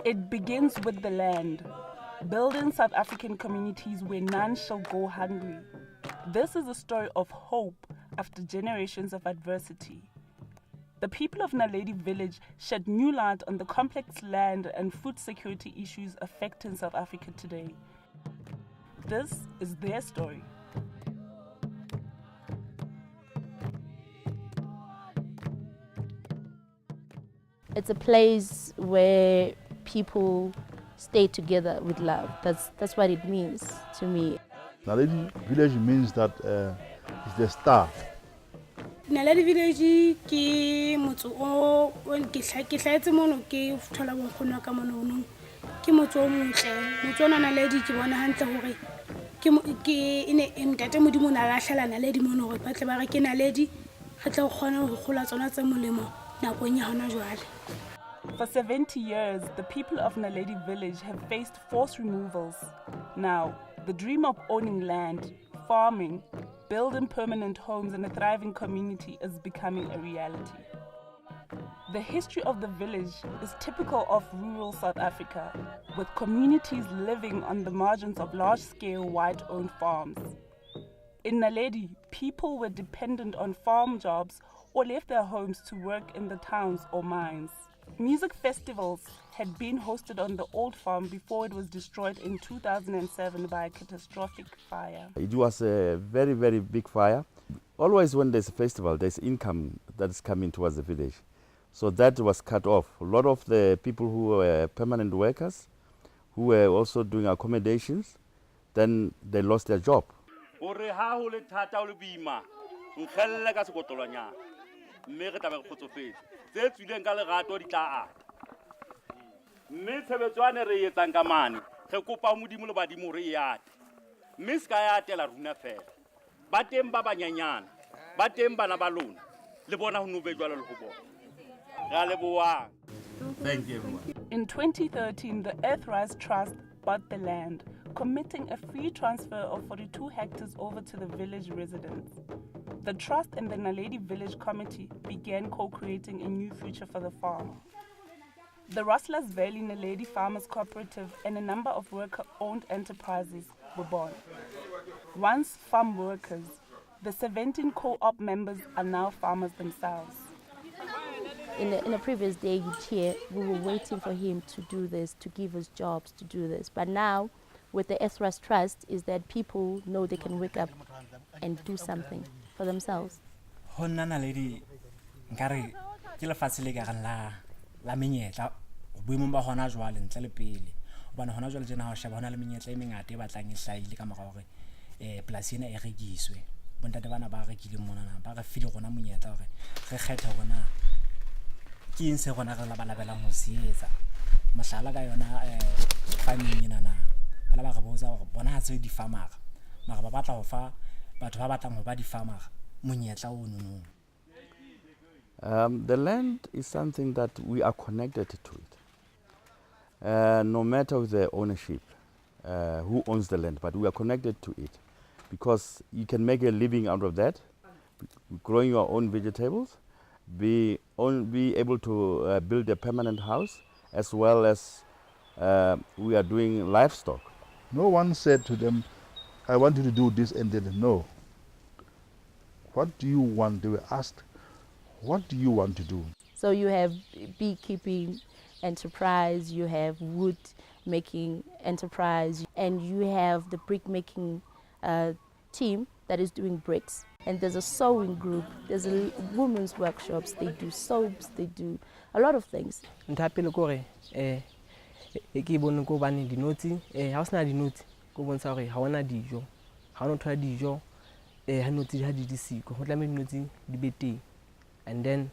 It begins with the land, building South African communities where none shall go hungry. This is a story of hope after generations of adversity. The people of Naledi village shed new light on the complex land and food security issues affecting South Africa today. This is their story. It's a place where people stay together with love. That's what it means to me. Naledi village means that it's the star. Naledi village ke motho o ke hlaetse mono ke thola bonkgono ka mono no ke motho o motle motho ona Naledi ke bona hantle hore ke ene ntate modimo na lahlela Naledi mono hore ba tle ba re ke Naledi re tle go kgona go gola tsona tse molemo nakong ya hona jwale. For 70 years, the people of Naledi village have faced forced removals. Now, the dream of owning land, farming, building permanent homes and a thriving community is becoming a reality. The history of the village is typical of rural South Africa, with communities living on the margins of large-scale white-owned farms. In Naledi, people were dependent on farm jobs or left their homes to work in the towns or mines. Music festivals had been hosted on the old farm before it was destroyed in 2007 by a catastrophic fire. It was a very, very big fire. Always when there's a festival, there's income that is coming towards the village. So that was cut off. A lot of the people who were permanent workers, who were also doing accommodations, then they lost their job. Thank you, everyone. In 2013, the Earthrise Trust bought the land, committing a free transfer of 42 hectares over to the village residents. The trust and the Naledi Village Committee began co-creating a new future for the farm. The Rustlers Valley Naledi Farmers Cooperative and a number of worker-owned enterprises were born. Once farm workers, the 17 co-op members are now farmers themselves. In the previous day here, we were waiting for him to do this, to give us jobs to do this. But now, with the Earthrise Trust, is that people know they can wake up and do something for themselves. Honna Naledi nkare ke lefatshe le ka la menyetla boemong ba hona jwale ntle le pele hobane hona jwale jena ha o sheba hona le menyetla e mengata e batlang e hlaile ka mora hore polasi ena e rekiswe bontate bana ba rekile mona ba re file gona monyetla hore re kgetha gona ke eng se gona re la balabelang ho se etsa mohlala ka yona farming ena na bala ba re botsa hore bona ha tse di farmer mara ba batla ho fa batho ba batlang ho ba di farmer monyetla o no. The land is something that we are connected to it. No matter the ownership, who owns the land, but we are connected to it because you can make a living out of that, growing your own vegetables, be able to build a permanent house, as well as we are doing livestock. No one said to them, I want you to do this, and they said, no. What do you want? They were asked, what do you want to do? So you have beekeeping enterprise, you have wood making enterprise, and you have the brick making team that is doing bricks. And there's a sewing group, there's a women's workshops, they do soaps, they do a lot of things. Ke bone go bane dinotsi ha o sna dinotsi go bontsha hore ha ona dijo ha ona thola dijo ha notsi ha di siko ho tla me dinotsi di bete and then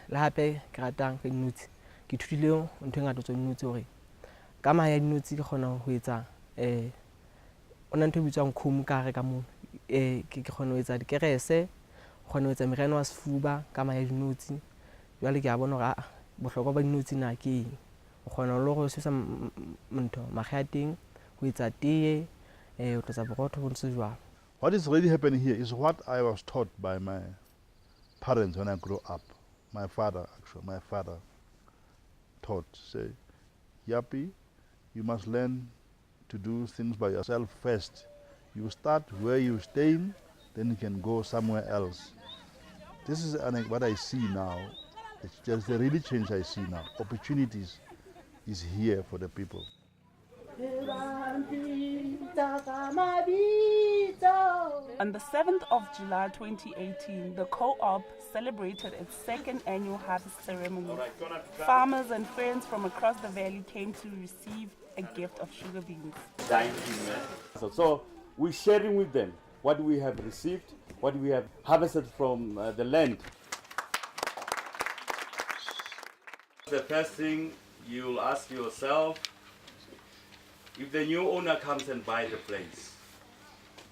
la hape ke ratang ke dinotsi ke thutile ntho ngata tso dinotsi hore ka ma ya dinotsi ke khona ho etsa ona ntho bitswang khomo ka re ka mo ke khona ho etsa dikerese khona ho etsa mereno wa sefuba ka ma ya dinotsi jwale ke a bona hore bohlokwa ba dinotsi na ke what is really happening here is what I was taught by my parents when I grew up. My father taught, say, Yapi, you must learn to do things by yourself first. You start where you're staying, then you can go somewhere else. This is what I see now. It's just the really change I see now. Opportunities is here for the people. On the 7th of July 2018, the co-op celebrated its second annual harvest ceremony. Farmers and friends from across the valley came to receive a gift of sugar beans. So we're sharing with them what we have received, what we have harvested from the land. The first thing you'll ask yourself, if the new owner comes and buys the place,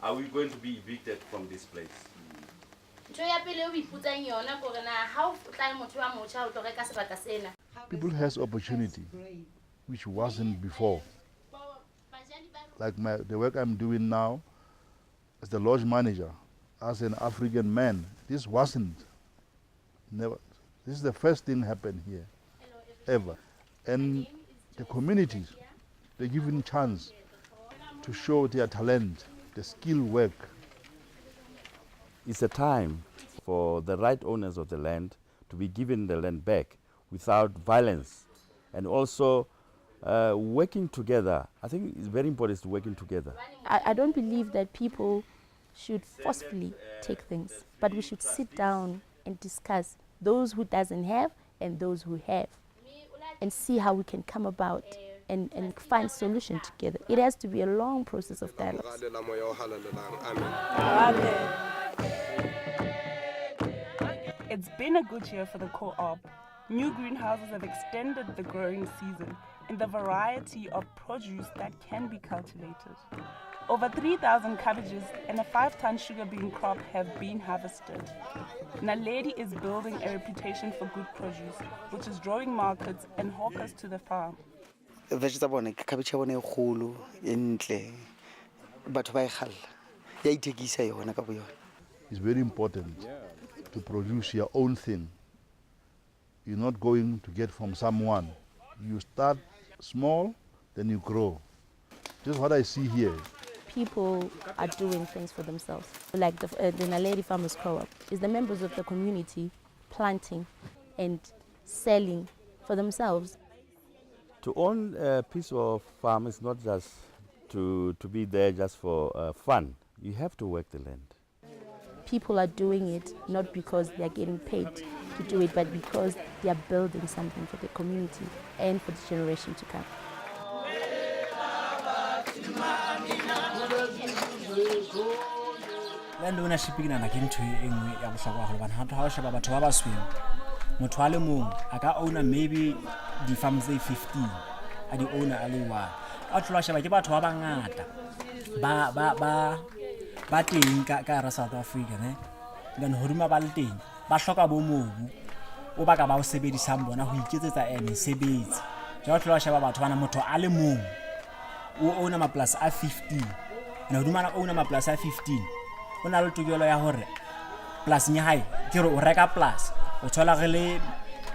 are we going to be evicted from this place? People has opportunity, which wasn't before. Like the work I'm doing now, as the lodge manager, as an African man, this wasn't. Never. This is the first thing happened here, ever. And the communities, they're given chance to show their talent, the skill work. It's a time for the right owners of the land to be given the land back without violence, and also working together. I think it's very important to working together. I don't believe that people should forcefully take things, but we should sit down and discuss those who doesn't have and those who have, and see how we can come about and find solution together. It has to be a long process of dialogue. It's been a good year for the co-op. New greenhouses have extended the growing season in the variety of produce that can be cultivated. Over 3,000 cabbages and a 5-ton sugar bean crop have been harvested. Naledi is building a reputation for good produce, which is drawing markets and hawkers to the farm. It's very important to produce your own thing. You're not going to get from someone. You start small, then you grow. This is what I see here. People are doing things for themselves. Like the Naledi Farmers Co-op is the members of the community planting and selling for themselves. To own a piece of farm is not just to be there just for fun. You have to work the land. People are doing it not because they are getting paid to do it, but because they are building something for the community and for the generation to come. Land ownership ke nana ke ntho e nngwe ya bohlokwa haholo, hobane ha o sheba batho ba basweu, motho a le mong a ka owner maybe di-farm tse 15 a di-owner a le 1. A tlola sheba ke batho ba bangata ba teng ka hara South Africa, ne? Then hodima ba le teng ba hloka bo mobu o ba ka ba o sebedisang bona ho iketsetsa mesebetsi. Jwale tlola sheba batho bana, motho a le mong o owner maplasi a 15, and hodima na owner maplasi a 15 o na le tokelo ya hore plasing ya hae ke re o reka plasi o thola re le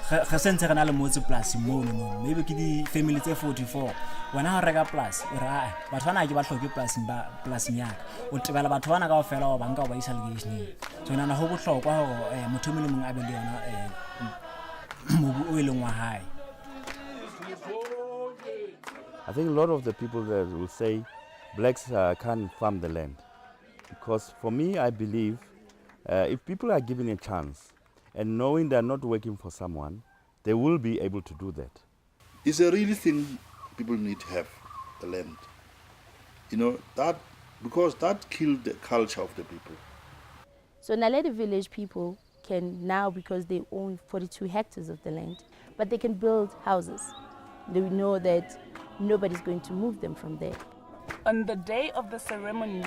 ge sentse re na le motse plasi mono, maybe ke di family tse 44, wena ha reka plasi o ra batho bana ke ba hloke plasing ya o tebela batho bana ka ofela o banka o ba isa legationeng. So nana ho bohlokwa hore motho mo le mong a be le yona mobu o eleng wa hae. I think a lot of the people there will say blacks can't farm the land. Because for me, I believe if people are given a chance and knowing they're not working for someone, they will be able to do that. It's a real thing people need to have, the land. You know, that because that killed the culture of the people. So Naledi village people can now, because they own 42 hectares of the land, but they can build houses. They know that nobody's going to move them from there. On the day of the ceremony,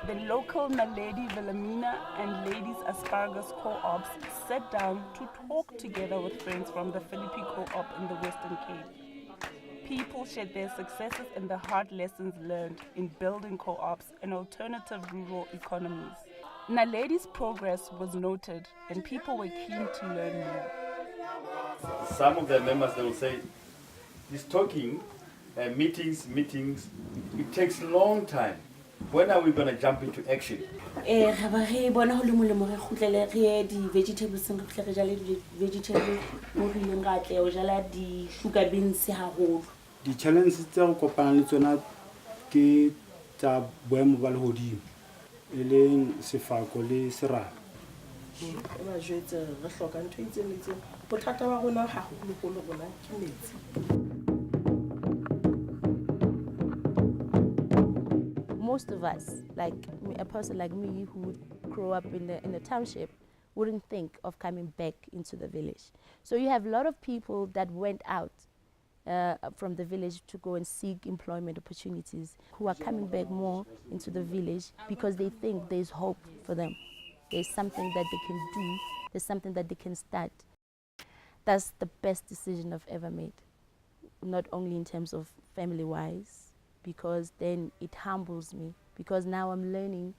the local Naledi Wilhelmina and Ladies Asparagus Co-ops sat down to talk together with friends from the Philippi Co-op in the Western Cape. People shared their successes and the hard lessons learned in building co-ops and alternative rural economies. Naledi's progress was noted and people were keen to learn more. Some of the members, they will say, this talking meetings. It takes a long time. When are we going to jump into action? Vegetables sugar beans. The challenges tse go kopana le tsona ke tsa boemo ba lehodimo e leng sefako le serame. Ba jwetse re hloka ntho e itseng le itseng. Bothata ba rona haholoholo rona ke metsi. Most of us, like a person like me who grew up in the township, wouldn't think of coming back into the village. So you have a lot of people that went out from the village to go and seek employment opportunities, who are coming back more into the village because they think there's hope for them. There's something that they can do, there's something that they can start. That's the best decision I've ever made, not only in terms of family-wise, because then it humbles me, because now I'm learning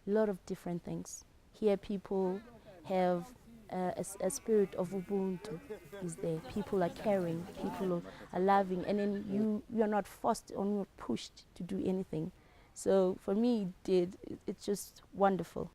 a lot of different things. Here people have a spirit of Ubuntu is there. People are caring, people are loving, and then you're not forced or not pushed to do anything. So for me, it's just wonderful.